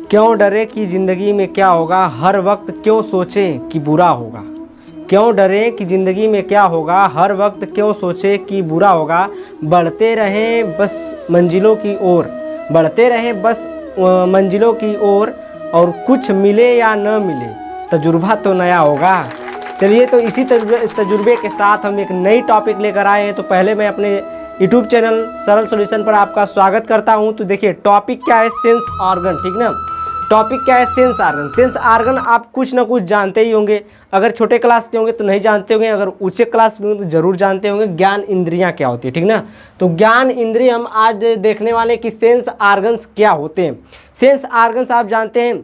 क्यों डरे कि ज़िंदगी में क्या होगा, हर वक्त क्यों सोचें कि बुरा होगा। क्यों डरे कि ज़िंदगी में क्या होगा, हर वक्त क्यों सोचें कि बुरा होगा। बढ़ते रहें बस मंजिलों की ओर, बढ़ते रहें बस मंजिलों की ओर, और कुछ मिले या न मिले तजुर्बा तो नया होगा। चलिए, तो इसी तजुर्बे के साथ हम एक नई टॉपिक लेकर आए हैं। तो पहले मैं अपने यूट्यूब चैनल सरल सॉल्यूशन पर आपका स्वागत करता हूं। तो देखिए, टॉपिक क्या है, सेंस ऑर्गन, ठीक ना। टॉपिक क्या है, सेंस आर्गन। सेंस आर्गन आप कुछ ना कुछ जानते ही होंगे। अगर छोटे क्लास के होंगे तो नहीं जानते होंगे, अगर ऊंचे क्लास में होंगे तो जरूर जानते होंगे। ज्ञान इंद्रियां क्या होती है, ठीक ना। तो ज्ञान इंद्रिय हम आज देखने वाले कि सेंस आर्गन्स क्या होते हैं। सेंस आर्गन्स आप जानते हैं,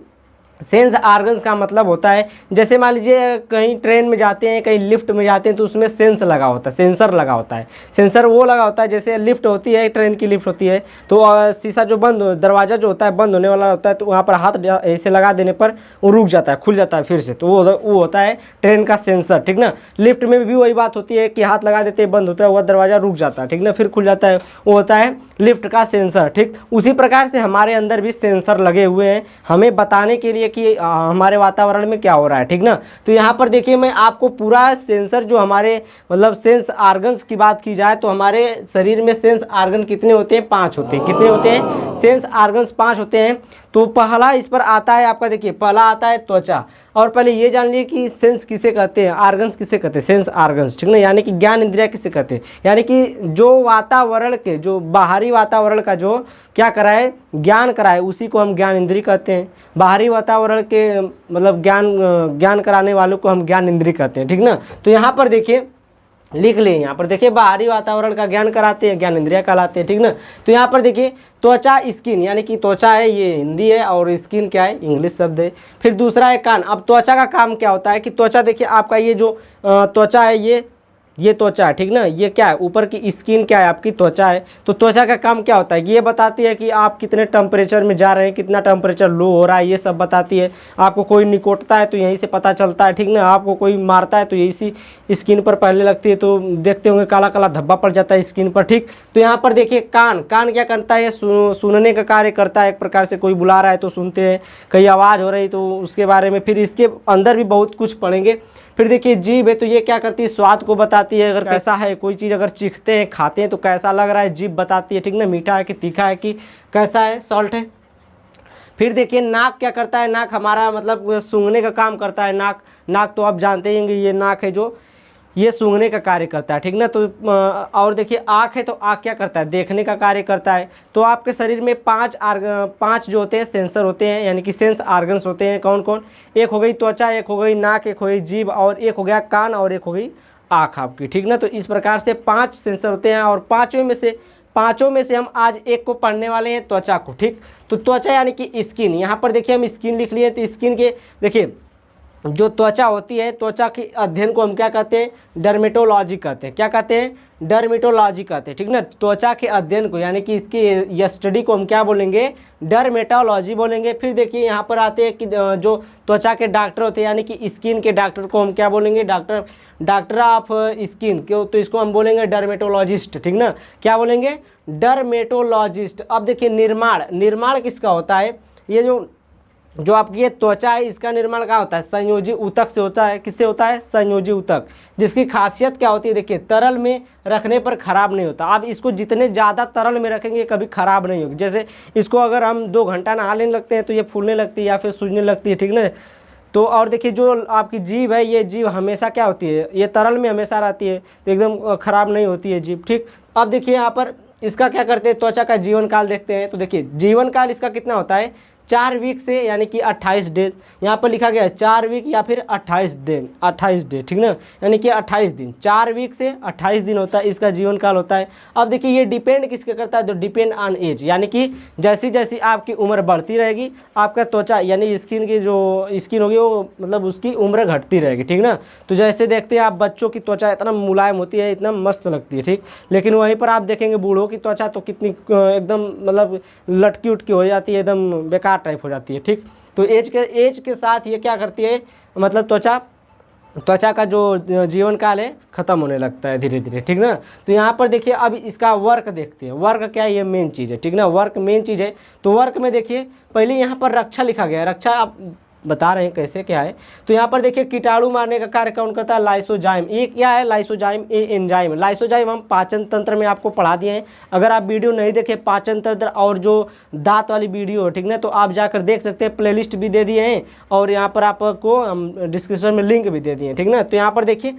सेंस आर्गन्स का मतलब होता है, जैसे मान लीजिए कहीं ट्रेन में जाते हैं, कहीं लिफ्ट में जाते हैं, तो उसमें सेंस लगा होता है, सेंसर लगा होता है। सेंसर वो लगा होता है, जैसे लिफ्ट होती है, ट्रेन की लिफ्ट होती है, तो शीशा जो बंद, दरवाज़ा जो होता है बंद होने वाला होता है, तो वहाँ पर हाथ ऐसे लगा देने पर वो रुक जाता है, खुल जाता है फिर से। तो वो होता है ट्रेन का सेंसर, ठीक ना। लिफ्ट में भी वही बात होती है कि हाथ लगा देते हैं, बंद होता है, वह दरवाज़ा रुक जाता है, ठीक ना, फिर खुल जाता है, वो होता है लिफ्ट का सेंसर, ठीक। उसी प्रकार से हमारे अंदर भी सेंसर लगे हुए हैं, हमें बताने के लिए कि हमारे वातावरण में क्या हो रहा है, ठीक ना। तो यहाँ पर देखिए, मैं आपको पूरा सेंसर जो हमारे मतलब सेंस आर्गन्स की बात की जाए तो हमारे शरीर में सेंस आर्गन कितने होते हैं, 5 होते हैं। कितने होते हैं, सेंस आर्गन्स 5 होते हैं। तो पहला इस पर आता है आपका, देखिए पहला आता है त्वचा। और पहले ये जान लीजिए कि सेंस किसे कहते हैं, आर्गन्स किसे कहते हैं, सेंस आर्गन्स, ठीक ना। यानी कि ज्ञान इंद्रिया किसे कहते हैं, यानी कि जो वातावरण के, जो बाहरी वातावरण का जो क्या कराए, ज्ञान कराए, उसी को हम ज्ञान इंद्रिय कहते हैं। बाहरी वातावरण के मतलब ज्ञान कराने वालों को हम ज्ञान इंद्रिय कहते हैं, ठीक ना। तो यहाँ पर देखिए, लिख लें, यहाँ पर देखिए, बाहरी वातावरण का ज्ञान कराते हैं, ज्ञान इंद्रिया कहलाते हैं, ठीक ना। तो यहाँ पर देखिए, त्वचा, स्किन, यानी कि त्वचा है ये हिंदी है और स्किन क्या है, इंग्लिश शब्द है। फिर दूसरा है कान। अब त्वचा का काम क्या होता है कि त्वचा, देखिए आपका ये जो त्वचा है, ये त्वचा है, ठीक ना। ये क्या है, ऊपर की स्किन क्या है, आपकी त्वचा है। तो त्वचा का काम क्या होता है, ये बताती है कि आप कितने टेम्परेचर में जा रहे हैं, कितना टेम्परेचर लो हो रहा है, ये सब बताती है। आपको कोई निकोटता है तो यहीं से पता चलता है, ठीक ना। आपको कोई मारता है तो यही सी स्किन पर पहले लगती है, तो देखते होंगे काला काला धब्बा पड़ जाता है स्किन पर, ठीक। तो यहाँ पर देखिए, कान क्या करता है, सुनने का कार्य करता है। एक प्रकार से कोई बुला रहा है तो सुनते हैं, कहीं आवाज़ हो रही तो उसके बारे में, फिर इसके अंदर भी बहुत कुछ पढ़ेंगे। फिर देखिए, जीभ है, तो ये क्या करती है, स्वाद को बताती है। अगर कैसा है कोई चीज़, अगर चीखते हैं, खाते हैं तो कैसा लग रहा है, जीभ बताती है, ठीक ना। मीठा है कि तीखा है कि कैसा है, सॉल्ट है। फिर देखिए, नाक क्या करता है, नाक हमारा मतलब सूंघने का काम करता है। नाक तो आप जानते ही होंगे, ये नाक है जो ये सूंघने का कार्य करता है, ठीक ना। तो और देखिए, आँख है, तो आँख क्या करता है, देखने का कार्य करता है। तो आपके शरीर में 5 जो होते हैं सेंसर होते हैं, यानी कि सेंस आर्गन्स होते हैं। कौन कौन, एक हो गई त्वचा, एक हो गई नाक, एक हो गई जीभ, और एक हो गया कान, और एक हो गई आँख आपकी, ठीक ना। तो इस प्रकार से 5 सेंसर होते हैं, और पाँचों में से हम आज एक को पढ़ने वाले हैं, त्वचा को, ठीक। तो त्वचा यानी कि स्किन, यहाँ पर देखिए हम स्किन लिख लिए। तो स्किन के देखिए, जो त्वचा होती है, त्वचा के अध्ययन को हम क्या कहते हैं, डर्मेटोलॉजी कहते हैं। क्या कहते हैं, डर्मेटोलॉजी कहते हैं, ठीक ना। त्वचा के अध्ययन को, यानी कि इसकी स्टडी को हम क्या बोलेंगे, डर्मेटोलॉजी बोलेंगे। फिर देखिए, यहाँ पर आते हैं कि जो त्वचा के डॉक्टर होते हैं, यानी कि स्किन के डॉक्टर को हम क्या बोलेंगे, डॉक्टर ऑफ स्किन क्यों, तो इसको हम बोलेंगे डर्मेटोलॉजिस्ट, ठीक ना। क्या बोलेंगे, डर्मेटोलॉजिस्ट। अब देखिए, निर्माण किसका होता है, ये जो आपकी ये त्वचा है, इसका निर्माण क्या होता है, संयोजी ऊतक से होता है। किससे होता है, संयोजी ऊतक, जिसकी खासियत क्या होती है, देखिए तरल में रखने पर खराब नहीं होता। आप इसको जितने ज़्यादा तरल में रखेंगे कभी खराब नहीं होगी। जैसे इसको अगर हम 2 घंटा नहा लेने लगते हैं तो ये फूलने लगती है या फिर सूजने लगती है, ठीक ना। तो और देखिए, जो आपकी जीभ है, ये जीभ हमेशा क्या होती है, ये तरल में हमेशा रहती है, तो एकदम खराब नहीं होती है जीभ, ठीक। अब देखिए, यहाँ पर इसका क्या करते हैं, त्वचा का जीवन काल देखते हैं। तो देखिए, जीवन काल इसका कितना होता है, 4 वीक से, यानी कि 28 डेज। यहाँ पर लिखा गया है 4 वीक या फिर 28 डे, ठीक ना, यानी कि 28 दिन। 4 वीक से 28 दिन होता है, इसका जीवन काल होता है। अब देखिए, ये डिपेंड किसके करता है, तो डिपेंड ऑन एज, यानी कि जैसी जैसी आपकी उम्र बढ़ती रहेगी, आपका त्वचा यानी स्किन की जो स्किन होगी वो मतलब उसकी उम्र घटती रहेगी, ठीक ना। तो जैसे देखते हैं आप, बच्चों की त्वचा इतना मुलायम होती है, इतना मस्त लगती है, ठीक। लेकिन वहीं पर आप देखेंगे बूढ़ों की त्वचा तो कितनी एकदम मतलब लटकी उटकी हो जाती है, एकदम बेकार टाइप हो जाती है, ठीक। तो एज के साथ ये क्या करती है, मतलब त्वचा त्वचा का जो जीवन काल है ख़त्म होने लगता है धीरे धीरे, ठीक ना। तो यहाँ पर देखिए अब इसका वर्क देखते हैं। वर्क क्या है, ये मेन चीज़ है, ठीक ना। वर्क मेन चीज़ है। तो वर्क में देखिए पहले यहाँ पर रक्षा लिखा गया है। रक्षा आप बता रहे हैं कैसे क्या है। तो यहाँ पर देखिए कीटाणु मारने का कार्य कौन करता है, लाइसोजाइम। ये क्या है, लाइसोजाइम, ये एंजाइम। लाइसोजाइम हम पाचन तंत्र में आपको पढ़ा दिए हैं। अगर आप वीडियो नहीं देखे पाचन तंत्र और जो दांत वाली वीडियो है, ठीक ना, तो आप जाकर देख सकते हैं। प्लेलिस्ट भी दे दिए हैं और यहाँ पर आपको डिस्क्रिप्शन में लिंक भी दे दिए हैं, ठीक ना। तो यहाँ पर देखिए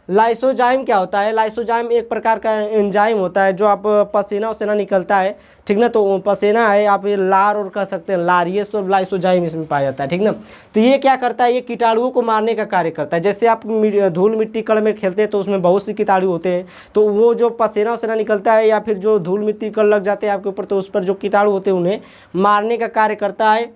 लाइसोजाइम क्या होता है। लाइसोजाइम एक प्रकार का एंजाइम होता है जो आप पसीना वसीना निकलता है, ठीक ना। तो पसीना है, आप ये लार और कह सकते हैं लार, ये सब लाइसोजाइम इसमें पाया जाता है, ठीक ना। तो ये क्या करता है, ये कीटाणुओं को मारने का कार्य करता है। जैसे आप धूल मिट्टी कण में खेलते हैं तो उसमें बहुत सी कीटाणु होते हैं, तो वो जो पसीना वसीना निकलता है या फिर जो धूल मिट्टी कण लग जाते हैं आपके ऊपर, तो उस पर जो कीटाणु होते हैं उन्हें मारने का कार्य करता है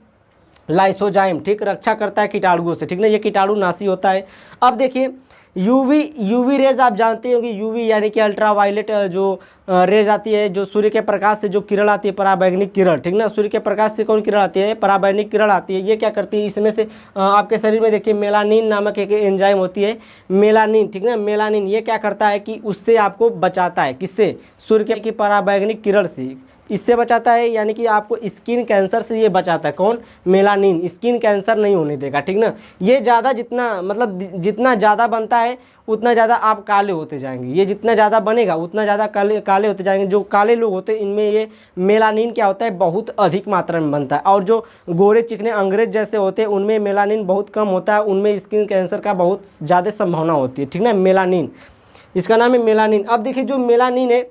लाइसोजाइम, ठीक। रक्षा करता है कीटाणुओं से, ठीक ना। ये कीटाणुनाशी होता है। अब देखिए यूवी रेज आप जानते होंगे। यूवी यानी कि अल्ट्रावायलेट जो रेज आती है, जो सूर्य के प्रकाश से जो किरण आती है, पराबैंगनी किरण, ठीक ना। सूर्य के प्रकाश से कौन किरण आती है, पराबैंगनी किरण आती है। ये क्या करती है, इसमें से आपके शरीर में देखिए मेलानिन नामक एक एंजाइम होती है, मेलानिन, ठीक ना। मेलानिन ये क्या करता है कि उससे आपको बचाता है, किससे, सूर्य की पराबैंगनी किरण से, इससे बचाता है। यानी कि आपको स्किन कैंसर से ये बचाता है, कौन, मेलानिन। स्किन कैंसर नहीं होने देगा, ठीक ना। ये ज़्यादा जितना मतलब जितना ज़्यादा बनता है उतना ज़्यादा आप काले होते जाएंगे। ये जितना ज़्यादा बनेगा उतना ज़्यादा काले होते जाएंगे। जो काले लोग होते हैं इनमें ये मेलानिन क्या होता है, बहुत अधिक मात्रा में बनता है। और जो गोरे चिकने अंग्रेज जैसे होते हैं उनमें मेलानिन बहुत कम होता है, उनमें स्किन कैंसर का बहुत ज़्यादा संभावना होती है, ठीक ना। मेलानिन, इसका नाम है मेलानिन। अब देखिए जो मेलानिन है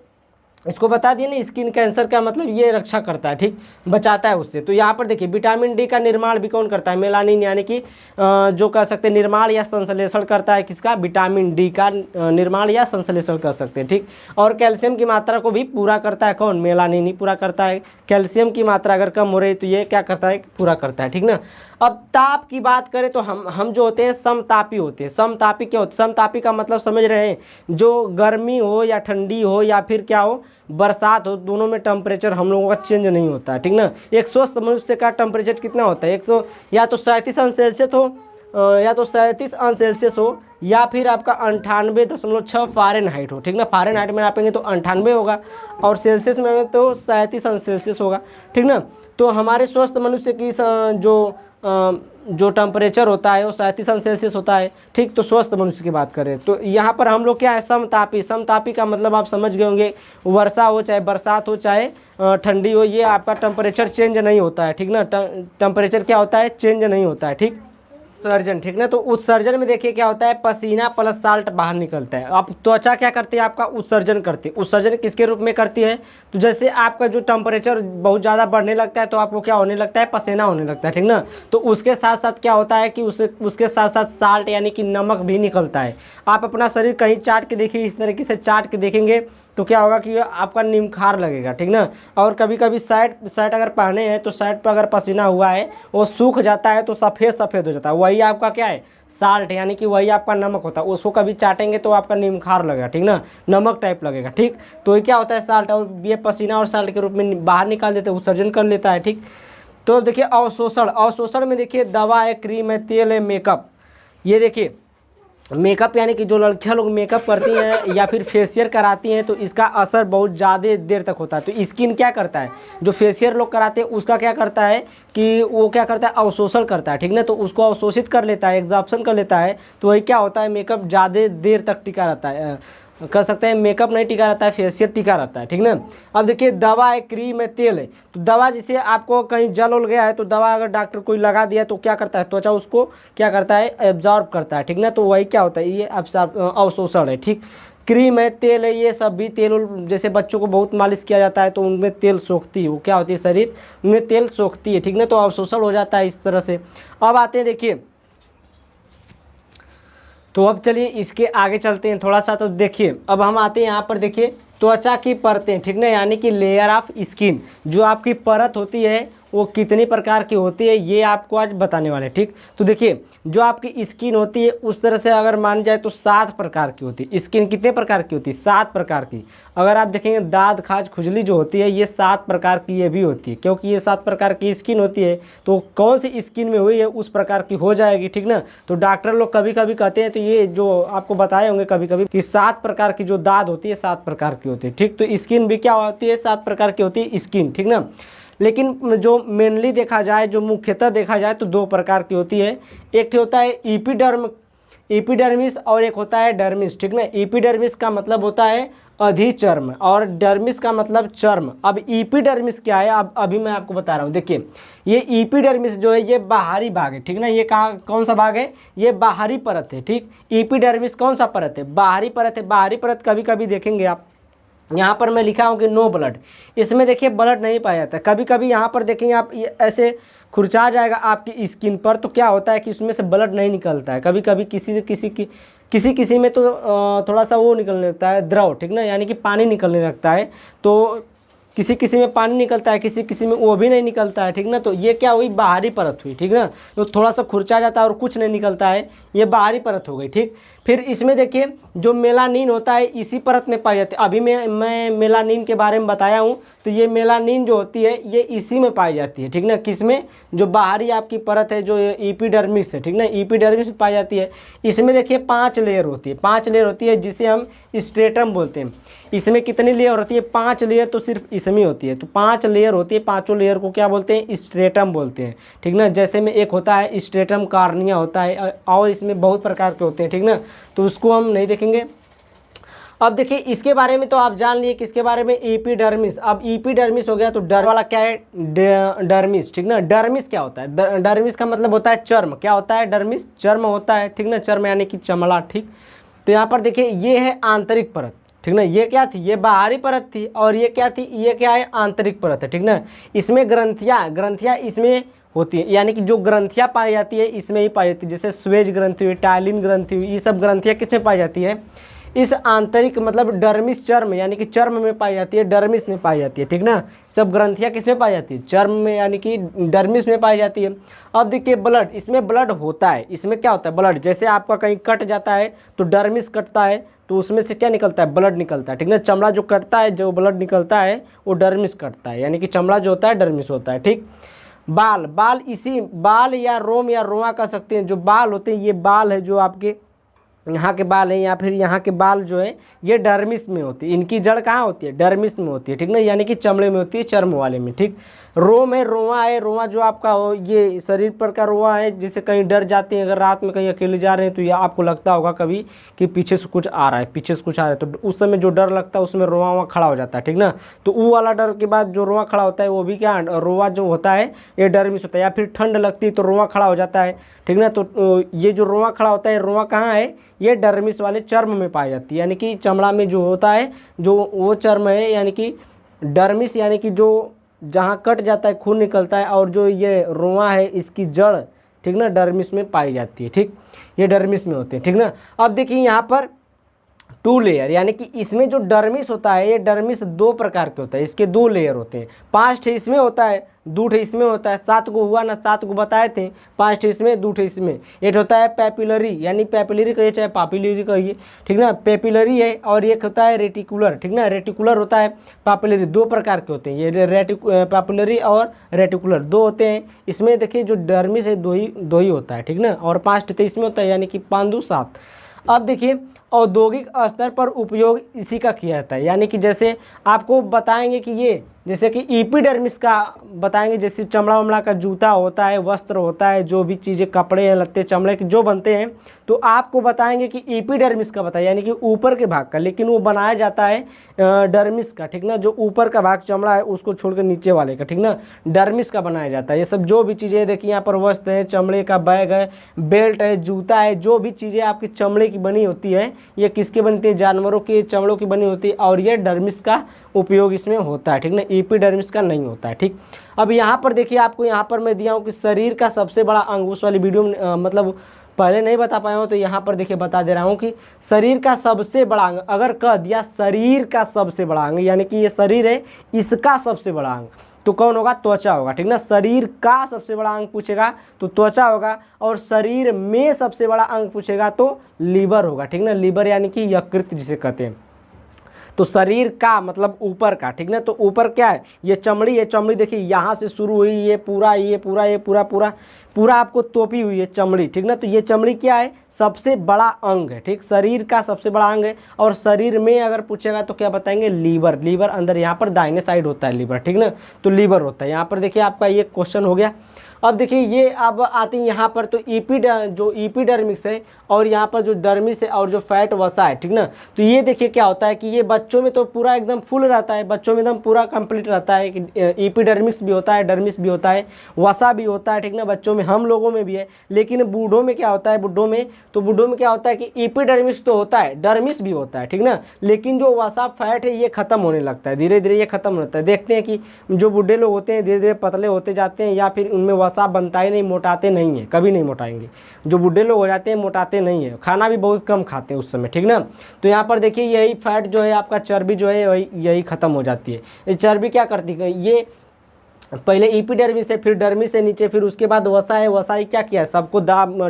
इसको बता दिए ना, स्किन कैंसर का मतलब ये रक्षा करता है, ठीक, बचाता है उससे। तो यहाँ पर देखिए विटामिन डी का निर्माण भी कौन करता है, मेलानिन, यानी कि जो कह सकते हैं निर्माण या संश्लेषण करता है, किसका, विटामिन डी का निर्माण या संश्लेषण कर सकते हैं, ठीक। और कैल्शियम की मात्रा को भी पूरा करता है, कौन, मेलानिन ही पूरा करता है। कैल्शियम की मात्रा अगर कम हो रही है तो ये क्या करता है, पूरा करता है, ठीक ना। अब ताप की बात करें तो हम जो होते हैं समतापी होते हैं। समतापी क्या होते हैं, समतापी का मतलब समझ रहे हैं, जो गर्मी हो या ठंडी हो या फिर क्या हो, बरसात हो, दोनों में टेम्परेचर हम लोगों का चेंज नहीं होता है, ठीक ना। एक स्वस्थ मनुष्य का टेम्परेचर कितना होता है, 100 या तो 37 अंश सेल्सियस हो, या तो 37 अंश सेल्सियस हो, या फिर आपका 98.6 फ़ारेनहाइट हो, ठीक ना। फ़ारेनहाइट में नापेंगे तो 98 होगा और सेल्सियस में तो 37 अंश सेल्सियस होगा, ठीक ना। तो हमारे स्वस्थ मनुष्य की जो टेम्परेचर होता है वो 37 अंश सेल्सियस होता है, ठीक। तो स्वस्थ मनुष्य की बात करें तो यहाँ पर हम लोग क्या है, समतापी। समतापी का मतलब आप समझ गए होंगे, वर्षा हो चाहे बरसात हो चाहे ठंडी हो, ये आपका टेम्परेचर चेंज नहीं होता है, ठीक ना। टेम्परेचर क्या होता है, चेंज नहीं होता है, ठीक। उत्सर्जन, ठीक ना। तो उत्सर्जन में देखिए क्या होता है, पसीना प्लस साल्ट बाहर निकलता है। अब त्वचा क्या करती है, आपका उत्सर्जन करती है। उत्सर्जन किसके रूप में करती है, तो जैसे आपका जो टेम्परेचर बहुत ज़्यादा बढ़ने लगता है तो आपको क्या होने लगता है, पसीना होने लगता है, ठीक ना। तो उसके साथ साथ क्या होता है कि उसके साथ साथ साल्ट यानी कि नमक भी निकलता है। आप अपना शरीर कहीं चाट के देखिए, इस तरीके से चाट के देखेंगे तो क्या होगा कि आपका निमखार लगेगा, ठीक ना। और कभी कभी शर्ट अगर पहने हैं तो शर्ट पर अगर पसीना हुआ है वो सूख जाता है तो सफ़ेद हो जाता है, वही आपका क्या है, साल्ट, यानी कि वही आपका नमक होता है। उसको कभी चाटेंगे तो आपका निमखार लगेगा, ठीक ना, नमक टाइप लगेगा, ठीक। तो ये क्या होता है, साल्ट, और ये पसीना और साल्ट के रूप में बाहर निकाल देते हैं, उत्सर्जन कर लेता है, ठीक। तो देखिए अवशोषण, अवशोषण में देखिए दवा है, क्रीम है, तेल है, मेकअप। ये देखिए मेकअप यानी कि जो लड़कियां लोग मेकअप करती हैं या फिर फेशियल कराती हैं तो इसका असर बहुत ज़्यादा देर तक होता है। तो स्किन क्या करता है, जो फेशियल लोग कराते हैं उसका क्या करता है कि वो क्या करता है, अवशोषण करता है, ठीक ना। तो उसको अवशोषित कर लेता है, एग्जॉर्प्शन कर लेता है। तो वही क्या होता है, मेकअप ज़्यादा देर तक टिका रहता है, कर सकते हैं मेकअप नहीं टिका रहता है, फेशियल टिका रहता है, ठीक ना। अब देखिए दवा है, क्रीम है, तेल है। तो दवा जैसे आपको कहीं जल उल गया है तो दवा अगर डॉक्टर कोई लगा दिया तो क्या करता है, त्वचा उसको क्या करता है, एब्जॉर्ब करता है, ठीक ना। तो वही क्या होता है, ये अवशोषण है, ठीक। क्रीम है, तेल है, ये सब भी तेल जैसे बच्चों को बहुत मालिश किया जाता है तो उनमें तेल सोखती है, वो क्या होती है, शरीर उनमें तेल सोखती है, ठीक ना। तो अवशोषण हो जाता है इस तरह से। अब आते हैं देखिए, तो अब चलिए इसके आगे चलते हैं थोड़ा सा। तो देखिए अब हम आते हैं यहाँ पर, देखिए त्वचा की परतें, ठीक ना, यानी कि लेयर ऑफ स्किन। जो आपकी परत होती है वो कितनी प्रकार की होती है ये आपको आज बताने वाले हैं। ठीक, तो देखिए जो आपकी स्किन होती है उस तरह से अगर मान जाए तो 7 प्रकार की होती है। स्किन कितने प्रकार की होती है? 7 प्रकार की। अगर आप देखेंगे दाद खाज खुजली जो होती है ये 7 प्रकार की ये भी होती है, क्योंकि ये 7 प्रकार की स्किन होती है तो कौन सी स्किन में हुई है उस प्रकार की हो जाएगी। ठीक ना, तो डॉक्टर लोग कभी कभी कहते हैं, तो ये जो आपको बताए होंगे कभी कभी कि 7 प्रकार की जो दाद होती है 7 प्रकार की होती है। ठीक, तो स्किन भी क्या होती है? 7 प्रकार की होती है स्किन। ठीक ना, लेकिन जो मेनली देखा जाए, जो मुख्यतः देखा जाए तो 2 प्रकार की होती है। एक होता है एपिडर्मिस और एक होता है डर्मिस। ठीक ना, एपिडर्मिस का मतलब होता है अधिचर्म और डर्मिस का मतलब चर्म। अब एपिडर्मिस क्या है अब अभी मैं आपको बता रहा हूँ। देखिए ये एपिडर्मिस जो है ये बाहरी भाग है। ठीक ना, ये कौन सा भाग है? ये बाहरी परत है। ठीक, एपिडर्मिस कौन सा परत है? बाहरी परत है। बाहरी परत कभी कभी देखेंगे आप, यहाँ पर मैं लिखा हूँ कि नो ब्लड, इसमें देखिए ब्लड नहीं पाया जाता। कभी कभी यहाँ पर देखेंगे आप ये ऐसे खुरचा जाएगा आपकी स्किन पर, तो क्या होता है कि उसमें से ब्लड नहीं निकलता है। कभी कभी किसी में तो थोड़ा सा वो निकलने लगता है द्रव। ठीक ना, यानी कि पानी निकलने लगता है। तो किसी में पानी निकलता है, किसी में वो भी नहीं निकलता है। ठीक ना, तो ये क्या हुई? बाहरी परत हुई। ठीक ना, तो थोड़ा सा खुरचा जाता है और कुछ नहीं निकलता है, ये बाहरी परत हो गई। ठीक, फिर इसमें देखिए जो मेलानिन होता है इसी परत में पाई जाती है। अभी मैं मेलानिन के बारे में बताया हूँ, तो ये मेलानिन जो होती है ये इसी में पाई जाती है। ठीक ना, किसमें? जो बाहरी आपकी परत है जो एपिडर्मिस है। ठीक ना, एपिडर्मिस में पाई जाती है। इसमें देखिए 5 लेयर होती है, 5 लेयर होती है जिसे हम स्ट्रेटम बोलते हैं। इसमें कितनी लेयर होती है? 5 लेयर तो सिर्फ इसमें होती है। तो 5 लेयर होती है, पाँचों लेयर को क्या बोलते हैं? स्ट्रेटम बोलते हैं। ठीक ना, जैसे में एक होता है स्ट्रेटम कार्निया होता है और इसमें बहुत प्रकार के होते हैं। ठीक ना, तो उसको हम नहीं देखेंगे। अब देखिए इसके बारे में तो आप जान लिए, किसके बारे में? एपिडर्मिस। अब एपिडर्मिस हो गया तो डर वाला क्या है? डर्मिस। ठीक ना, डर्मिस क्या होता है? डर्मिस का मतलब होता है चर्म। क्या होता है? डर्मिस चर्म होता है। ठीक ना, चर्म यानी कि चमड़ा। ठीक, तो यहाँ पर देखिए ये है आंतरिक परत। ठीक ना, ये क्या थी? ये बाहरी परत थी और ये क्या थी? ये क्या है? आंतरिक परत है। ठीक ना, इसमें ग्रंथियाँ इसमें होती है, यानी कि जो ग्रंथियाँ पाई जाती है इसमें ही पाई जाती है। जैसे स्वेज ग्रंथि हुई, टाइलिन ग्रंथि हुई, ये सब ग्रंथियाँ किसमें पाई जाती है? इस आंतरिक मतलब डर्मिस चर्म यानी कि चर्म में पाई जाती है, डर्मिस में पाई जाती है। ठीक ना, सब ग्रंथियाँ किसमें पाई जाती है? चर्म में यानी कि डर्मिस में पाई जाती है। अब देखिए ब्लड, इसमें ब्लड होता है। इसमें क्या होता है? ब्लड। जैसे आपका कहीं कट जाता है तो डर्मिस कटता है तो उसमें से क्या निकलता है? ब्लड निकलता है। ठीक ना, चमड़ा जो कटता है, जो ब्लड निकलता है वो डर्मिस कटता है, यानी कि चमड़ा जो होता है डर्मिस होता है। ठीक, बाल इसी बाल या रोम या रोआ कह सकते हैं। जो बाल होते हैं ये बाल है, जो आपके यहाँ के बाल हैं या फिर यहाँ के बाल जो है ये डर्मिस में होती है। इनकी जड़ कहाँ होती है? डर्मिस में होती है। ठीक ना, यानी कि चमड़े में होती है, चर्म वाले में। ठीक, रोम है, रोआ है। रोआ जो आपका हो ये शरीर पर का रोआ है, जिससे कहीं डर जाते हैं, अगर रात में कहीं अकेले जा रहे हैं तो ये आपको लगता होगा कभी कि पीछे से कुछ आ रहा है, पीछे से कुछ आ रहा है, तो उस समय जो डर लगता है उसमें रोआ वहाँ खड़ा हो जाता है। ठीक ना, तो वो वाला डर के बाद जो रोआ खड़ा होता है वो भी क्या? रोआ जो होता है ये डर्मिस होता है। या फिर ठंड लगती है तो रोआ खड़ा हो जाता है। ठीक ना, तो ये जो रोआ खड़ा होता है, रोआ कहाँ है? ये डर्मिस वाले चर्म में पाई जाती है, यानी कि चमड़ा में जो होता है जो वो चर्म है, यानी कि डर्मिस, यानी कि जो जहाँ कट जाता है खून निकलता है, और जो ये रोआ है इसकी जड़, ठीक ना, डर्मिस में पाई जाती है। ठीक, ये डर्मिस में होते हैं। ठीक ना, अब देखिए यहाँ पर 2 लेयर, यानी कि इसमें जो डर्मिस होता है ये डर्मिस 2 प्रकार के होता है। इसके 2 लेयर होते हैं। 5 ठे इसमें होता है, 2 ठे इसमें होता है। 7 को हुआ ना, 7 को बताए थे। 5 ठे इसमें, 2 ठे इसमें। एक होता है पेपिलरी, यानी पेपिलरी कहिए चाहे पापिलरी कहिए। ठीक ना, पेपिलरी है। और एक होता है रेटिकुलर। ठीक ना, रेटिकुलर होता है, पापिलरी। 2 प्रकार के होते हैं ये, पापिलरी और रेटिकुलर 2 होते हैं। इसमें देखिए जो डर्मिस है दो ही होता है। ठीक ना, और 5 ठे इसमें होता है, यानी कि 5 2 7। अब देखिए औद्योगिक स्तर पर उपयोग इसी का किया जाता है, यानी कि जैसे आपको बताएंगे कि ये जैसे कि एपिडर्मिस का बताएंगे, जैसे चमड़ा वमड़ा का जूता होता है, वस्त्र होता है, जो भी चीज़ें कपड़े हैं लत्ते चमड़े के जो बनते हैं, तो आपको बताएंगे कि एपिडर्मिस का बताया, यानी कि ऊपर के भाग का, लेकिन वो बनाया जाता है डर्मिस का। ठीक ना, जो ऊपर का भाग चमड़ा है उसको छोड़कर नीचे वाले का, ठीक ना, डर्मिस का बनाया जाता है। ये सब जो भी चीज़ें देखिए यहाँ पर वस्त्र है, चमड़े का बैग है, बेल्ट है, जूता है, जो भी चीज़ें आपकी चमड़े की बनी होती है ये किसके बनती है? जानवरों के चमड़ों की बनी होती है, और ये डर्मिस का उपयोग इसमें होता है। ठीक ना, एपिडर्मिस का नहीं होता है। ठीक, अब यहाँ पर देखिए आपको यहाँ पर मैं दिया हूँ कि शरीर का सबसे बड़ा अंग, उस वाली वीडियो में मतलब पहले नहीं बता पाया हूँ तो यहाँ पर देखिए बता दे रहा हूँ कि शरीर का सबसे बड़ा अंग, अगर कह दिया शरीर का सबसे बड़ा अंग, यानी कि ये शरीर है इसका सबसे बड़ा अंग, तो कौन होगा? त्वचा होगा, ठीक ना। शरीर का सबसे बड़ा अंग पूछेगा तो त्वचा होगा, और शरीर में सबसे बड़ा अंग पूछेगा तो लीवर होगा, ठीक ना। लीवर यानी कि यकृत जिसे कहते हैं। तो शरीर का मतलब ऊपर का, ठीक ना। तो ऊपर क्या है? ये चमड़ी है। चमड़ी देखिए यहाँ से शुरू हुई, ये पूरा आपको तोपी हुई है चमड़ी, ठीक ना। तो ये चमड़ी क्या है? सबसे बड़ा अंग है, ठीक। शरीर का सबसे बड़ा अंग है। और शरीर में अगर पूछेगा तो क्या बताएंगे? लीवर। लीवर अंदर यहाँ पर दाहिने साइड होता है लीवर, ठीक ना। तो लीवर होता है। यहाँ पर देखिए आपका ये क्वेश्चन हो गया। अब देखिए ये अब आती है यहाँ पर, तो जो एपिडर्मिस है और यहाँ पर जो डर्मिस है और जो फैट वसा है, ठीक ना। तो ये देखिए क्या होता है कि ये बच्चों में तो पूरा एकदम फुल रहता है, बच्चों में एकदम पूरा कंप्लीट रहता है कि एपिडर्मिस भी होता है, डर्मिस भी होता है, वसा भी होता है, ठीक ना। बच्चों में, हम लोगों में भी है। लेकिन बूढ़ों में क्या होता है? बूढ़ों में क्या होता है कि एपिडर्मिस तो होता है, डर्मिस भी होता है, ठीक ना। लेकिन जो वसा फैट है ये खत्म होने लगता है, धीरे धीरे ये खत्म होता है। देखते हैं कि जो बूढ़े लोग होते हैं धीरे धीरे पतले होते जाते हैं, या फिर उनमें वसा बनता ही नहीं, मोटाते नहीं है, कभी नहीं मोटाएंगे। जो बूढ़े लोग हो जाते हैं मोटाते नहीं है, खाना भी बहुत कम खाते हैं उस समय, ठीक ना। तो यहाँ पर देखिए यही फैट जो है आपका, चर्बी जो है यही खत्म हो जाती है। ये चर्बी क्या करती है? ये पहले एपिडर्मिस है, फिर डर्मिस से नीचे, फिर उसके बाद वसा है। वसा ही क्या किया है? सबको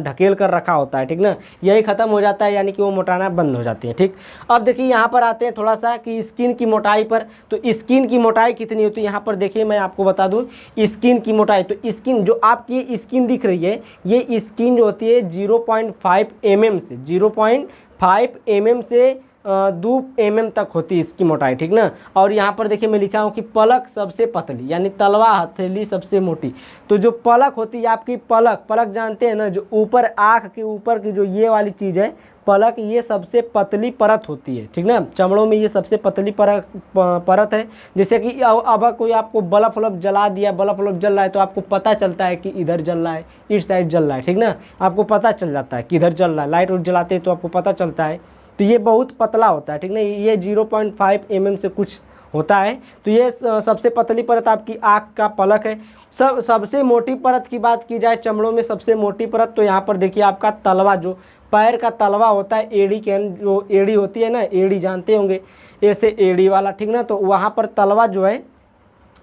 ढकेल कर रखा होता है, ठीक ना। यही खत्म हो जाता है, यानी कि वो मोटाना बंद हो जाती है, ठीक। अब देखिए यहाँ पर आते हैं थोड़ा सा कि स्किन की मोटाई पर। तो स्किन की मोटाई कितनी होती है? यहाँ पर देखिए मैं आपको बता दूँ स्किन की मोटाई। तो स्किन जो आपकी स्किन दिख रही है, ये स्किन जो होती है 0.5 mm से 0.5 mm से 2 mm तक होती है इसकी मोटाई, ठीक ना। और यहाँ पर देखिए मैं लिखा हूँ कि पलक सबसे पतली, यानी तलवा हथेली सबसे मोटी। तो जो पलक होती है आपकी, पलक जानते हैं ना, जो ऊपर आँख के ऊपर की जो ये वाली चीज़ है पलक, ये सबसे पतली परत होती है, ठीक ना। चमड़ों में ये सबसे पतली परत है। जैसे कि अब कोई आपको बल्ब जला दिया, बल्ब जल रहा है तो आपको पता चलता है कि इधर जल रहा है, इस साइड जल रहा है, ठीक ना। आपको पता चल जाता है कि इधर जल रहा है। लाइट जलाते हैं तो आपको पता चलता है। तो ये बहुत पतला होता है, ठीक ना। ये 0.5 mm से कुछ होता है। तो ये सबसे पतली परत आपकी आँख का पलक है। सबसे मोटी परत की बात की जाए चमड़ों में, सबसे मोटी परत, तो यहाँ पर देखिए आपका तलवा, जो पैर का तलवा होता है, एड़ी के जो एड़ी होती है ना, एड़ी जानते होंगे, ऐसे एड़ी वाला, ठीक ना। तो वहाँ पर तलवा जो है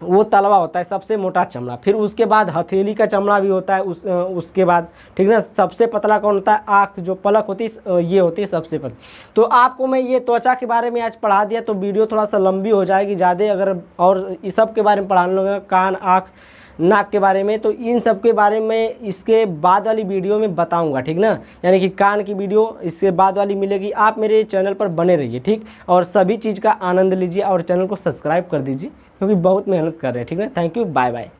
वो तलवा होता है, सबसे मोटा चमड़ा। फिर उसके बाद हथेली का चमड़ा भी होता है, उसके बाद, ठीक ना। सबसे पतला कौन होता है? आँख, जो पलक होती है ये होती है सबसे पतली। तो आपको मैं ये त्वचा के बारे में आज पढ़ा दिया, तो वीडियो थोड़ा सा लंबी हो जाएगी ज़्यादा, अगर और इस सब के बारे में पढ़ाने लगा, कान, आँख, नाक के बारे में, तो इन सब के बारे में इसके बाद वाली वीडियो में बताऊंगा, ठीक ना। यानी कि कान की वीडियो इसके बाद वाली मिलेगी। आप मेरे चैनल पर बने रहिए, ठीक। और सभी चीज़ का आनंद लीजिए और चैनल को सब्सक्राइब कर दीजिए, क्योंकि बहुत मेहनत कर रहे हैं, ठीक है। Thank you, bye bye.